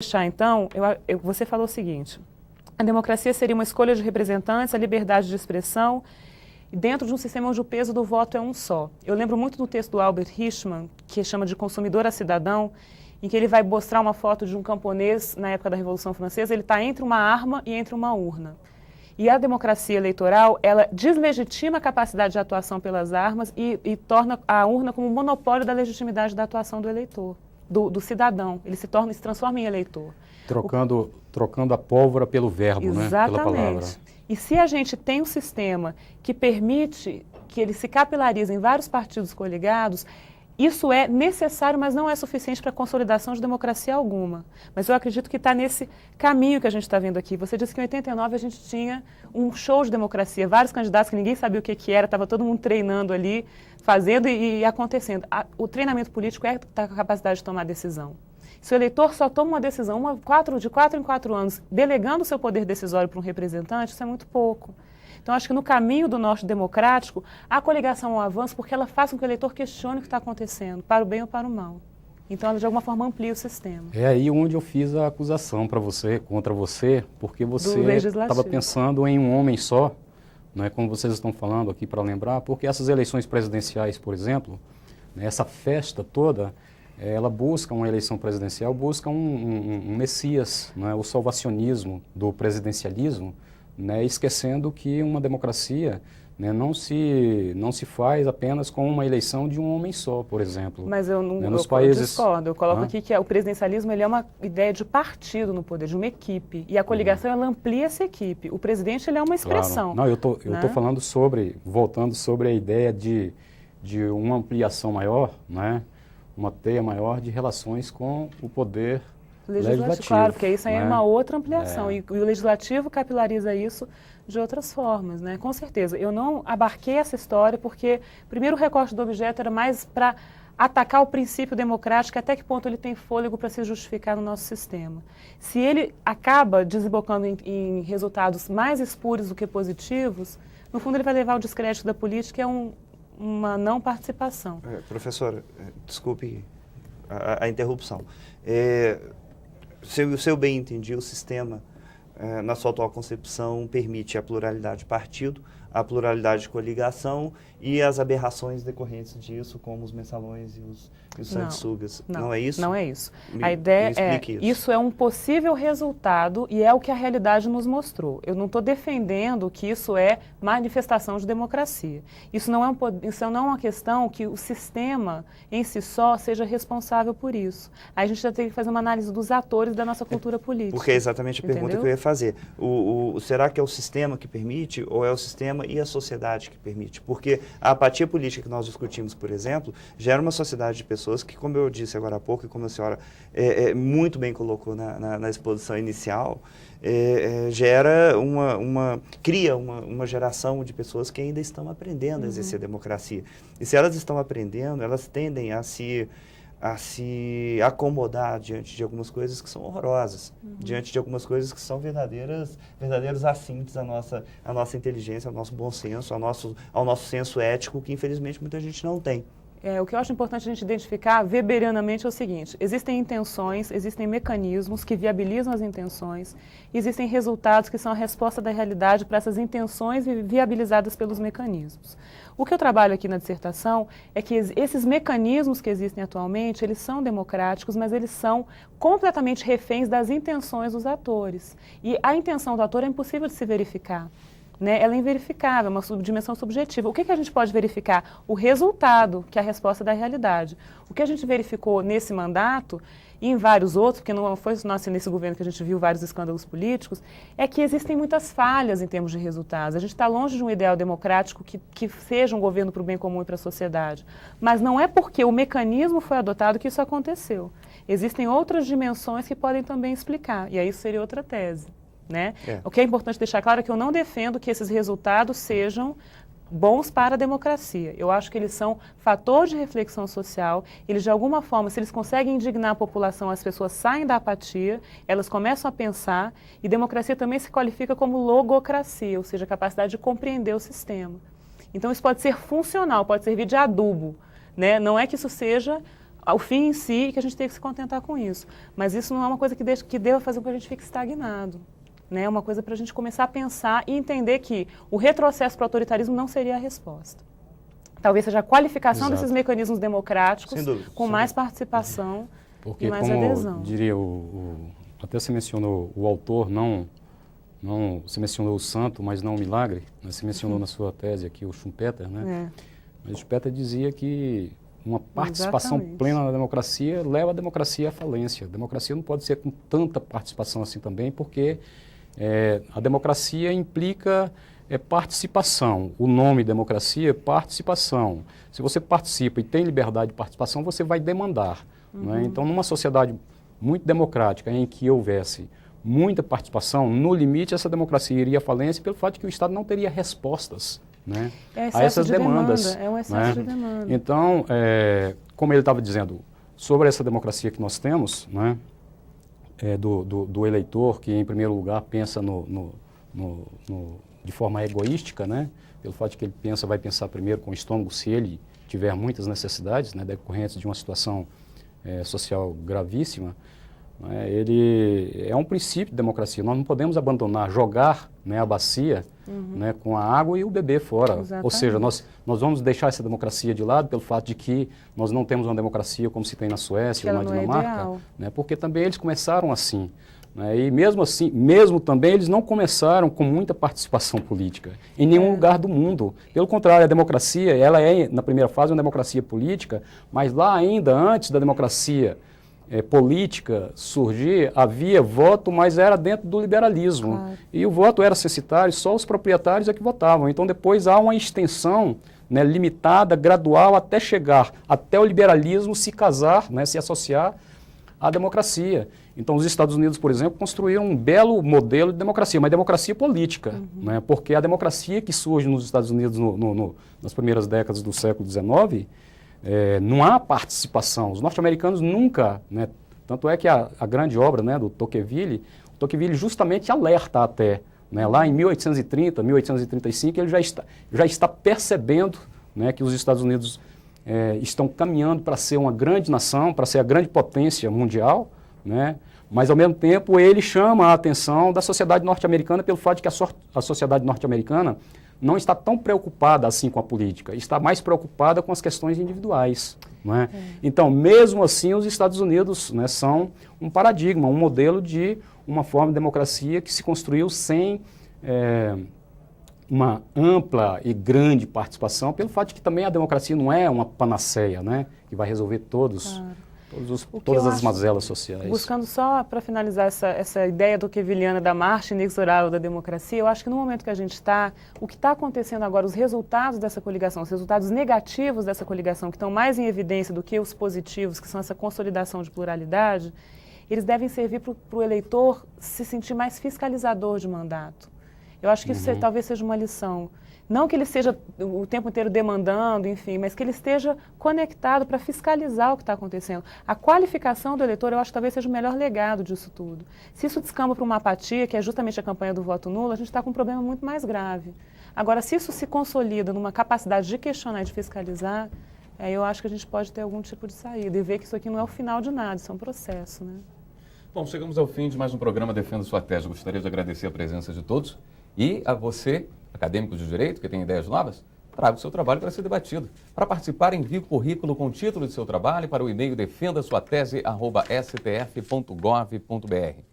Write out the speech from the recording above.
Fechar, então, você falou o seguinte: a democracia seria uma escolha de representantes, a liberdade de expressão, dentro de um sistema onde o peso do voto é um só. Eu lembro muito do texto do Albert Hirschman, que chama de Consumidor a Cidadão, em que ele vai mostrar uma foto de um camponês na época da Revolução Francesa. Ele está entre uma arma e entre uma urna. E a democracia eleitoral, ela deslegitima a capacidade de atuação pelas armas e torna a urna como um monopólio da legitimidade da atuação do eleitor. Do cidadão, ele se transforma em eleitor. Trocando a pólvora pelo verbo, exatamente, né? Pela palavra. E se a gente tem um sistema que permite que ele se capilarize em vários partidos coligados, isso é necessário, mas não é suficiente para a consolidação de democracia alguma. Mas eu acredito que está nesse caminho que a gente está vendo aqui. Você disse que em 89 a gente tinha um show de democracia, vários candidatos que ninguém sabia o que era, estava todo mundo treinando ali, fazendo e acontecendo. O treinamento político é a capacidade de tomar decisão. Se o eleitor só toma uma decisão de 4 em 4 anos, delegando o seu poder decisório para um representante, isso é muito pouco. Então, acho que no caminho do norte democrático, a coligação é um avanço porque ela faz com que o eleitor questione o que está acontecendo, para o bem ou para o mal. Então, ela de alguma forma amplia o sistema. É aí onde eu fiz a acusação contra você, porque você estava pensando em um homem só, não é como vocês estão falando aqui para lembrar, porque essas eleições presidenciais, por exemplo, né, essa festa toda, ela busca uma eleição presidencial, busca um messias, né, o salvacionismo do presidencialismo, né, esquecendo que uma democracia, né, não se faz apenas com uma eleição de um homem só, por exemplo. Mas eu não, né, eu discordo. Eu coloco aqui que o presidencialismo ele é uma ideia de partido no poder, de uma equipe. E a coligação ela amplia essa equipe. O presidente ele é uma expressão. Claro. Não, eu tô falando voltando sobre a ideia de uma ampliação maior, né, uma teia maior de relações com o poder legislativo. Claro, porque isso aí é uma outra ampliação. E o legislativo capilariza isso de outras formas, né? Com certeza. Eu não abarquei essa história porque, primeiro, o recorte do objeto era mais para atacar o princípio democrático, até que ponto ele tem fôlego para se justificar no nosso sistema. Se ele acaba desembocando em resultados mais espúrios do que positivos, no fundo ele vai levar ao descrédito da política, que é uma não participação. Professora, desculpe a interrupção. Se eu bem entendi, o sistema, na sua atual concepção, permite a pluralidade de partido, a pluralidade de coligação e as aberrações decorrentes disso, como os mensalões e os sanguessugas. Não é isso? Não é isso. A ideia isso é um possível resultado e é o que a realidade nos mostrou. Eu não estou defendendo que isso é manifestação de democracia. Isso não é uma questão que o sistema em si só seja responsável por isso. Aí a gente já tem que fazer uma análise dos atores da nossa cultura política. Porque é exatamente a pergunta que eu ia fazer. Será que é o sistema que permite ou é o sistema e a sociedade que permite? Porque a apatia política que nós discutimos, por exemplo, gera uma sociedade de pessoas que, como eu disse agora há pouco e como a senhora muito bem colocou na exposição inicial, cria uma geração de pessoas que ainda estão aprendendo a exercer a democracia. E se elas estão aprendendo, elas tendem a se acomodar diante de algumas coisas que são horrorosas, diante de algumas coisas que são verdadeiros assintes à nossa inteligência, ao nosso bom senso, ao nosso senso ético, que infelizmente muita gente não tem. O que eu acho importante a gente identificar weberianamente é o seguinte: existem intenções, existem mecanismos que viabilizam as intenções, existem resultados que são a resposta da realidade para essas intenções viabilizadas pelos mecanismos. O que eu trabalho aqui na dissertação é que esses mecanismos que existem atualmente, eles são democráticos, mas eles são completamente reféns das intenções dos atores. E a intenção do ator é impossível de se verificar. Né? Ela é inverificável, é uma dimensão subjetiva. O que a gente pode verificar? O resultado, que é a resposta da realidade. O que a gente verificou nesse mandato e em vários outros, porque não foi nesse governo que a gente viu vários escândalos políticos, é que existem muitas falhas em termos de resultados. A gente está longe de um ideal democrático que seja um governo para o bem comum e para a sociedade. Mas não é porque o mecanismo foi adotado que isso aconteceu. Existem outras dimensões que podem também explicar, e aí isso seria outra tese. Né? O que é importante deixar claro é que eu não defendo que esses resultados sejam bons para a democracia. Eu acho que eles são fator de reflexão social. Eles, de alguma forma, se eles conseguem indignar a população, as pessoas saem da apatia, elas começam a pensar, e democracia também se qualifica como logocracia, ou seja, a capacidade de compreender o sistema. Então, isso pode ser funcional, pode servir de adubo. Né? Não é que isso seja o fim em si, que a gente tem que se contentar com isso. Mas isso não é uma coisa que deva fazer com que a gente fique estagnado. Né? É uma coisa para a gente começar a pensar e entender que o retrocesso para o autoritarismo não seria a resposta. Talvez seja a qualificação desses mecanismos democráticos, com mais participação e mais adesão. Porque, diria, até você mencionou o autor, você mencionou o santo, mas não o milagre, né? Você mencionou na sua tese aqui o Schumpeter, né? Mas o Schumpeter dizia que uma participação plena na democracia leva a democracia à falência. A democracia não pode ser com tanta participação assim também, porque a democracia implica participação. O nome democracia é participação. Se você participa e tem liberdade de participação, você vai demandar. Né? Então, numa sociedade muito democrática, em que houvesse muita participação, no limite essa democracia iria à falência pelo fato de que o Estado não teria respostas, né, a essas demandas. É um excesso de demanda. Então, como ele estava dizendo, sobre essa democracia que nós temos, né, do eleitor que, em primeiro lugar, pensa de forma egoística, né, pelo fato de que ele vai pensar primeiro com o estômago se ele tiver muitas necessidades, né, decorrentes de uma situação social gravíssima, né, ele é um princípio de democracia. Nós não podemos abandonar, jogar, né, a bacia, né, com a água e o bebê fora. Exatamente. Ou seja, nós vamos deixar essa democracia de lado pelo fato de que nós não temos uma democracia como se tem na Suécia ou na Dinamarca, né, porque também eles começaram assim. Né, e mesmo assim, mesmo também, eles não começaram com muita participação política em nenhum lugar do mundo. Pelo contrário, a democracia, ela é, na primeira fase, uma democracia política, mas lá ainda, antes da democracia política surgir, havia voto, mas era dentro do liberalismo. Claro. E o voto era censitário, só os proprietários é que votavam. Então, depois há uma extensão, né, limitada, gradual, até chegar, até o liberalismo se casar, né, se associar à democracia. Então, os Estados Unidos, por exemplo, construíram um belo modelo de democracia, mas democracia política, né, porque a democracia que surge nos Estados Unidos nas primeiras décadas do século XIX, não há participação. Os norte-americanos nunca, né, tanto é que a grande obra, né, do Tocqueville justamente alerta até, né, lá em 1830, 1835, ele já está percebendo, né, que os Estados Unidos estão caminhando para ser uma grande nação, para ser a grande potência mundial, né, mas ao mesmo tempo ele chama a atenção da sociedade norte-americana pelo fato de que a sociedade norte-americana não está tão preocupada assim com a política, está mais preocupada com as questões individuais. Não é? Então, mesmo assim, os Estados Unidos, né, são um paradigma, um modelo de uma forma de democracia que se construiu sem uma ampla e grande participação, pelo fato de que também a democracia não é uma panaceia, né, que vai resolver todas as mazelas sociais. Buscando só para finalizar essa ideia do Tocqueviliana da marcha inexorável da democracia, eu acho que no momento que a gente está, o que está acontecendo agora, os resultados dessa coligação, os resultados negativos dessa coligação, que estão mais em evidência do que os positivos, que são essa consolidação de pluralidade, eles devem servir para o eleitor se sentir mais fiscalizador de mandato. Eu acho que isso talvez seja uma lição. Não que ele esteja o tempo inteiro demandando, enfim, mas que ele esteja conectado para fiscalizar o que está acontecendo. A qualificação do eleitor, eu acho que talvez seja o melhor legado disso tudo. Se isso descamba para uma apatia, que é justamente a campanha do voto nulo, a gente está com um problema muito mais grave. Agora, se isso se consolida numa capacidade de questionar e de fiscalizar, eu acho que a gente pode ter algum tipo de saída e ver que isso aqui não é o final de nada, isso é um processo, né? Bom, chegamos ao fim de mais um programa Defenda Sua Tese. Gostaria de agradecer a presença de todos e a você, acadêmico de direito, que tem ideias novas, traga o seu trabalho para ser debatido. Para participar, envie o currículo com o título de seu trabalho para o e-mail defendasuatese@stf.gov.br.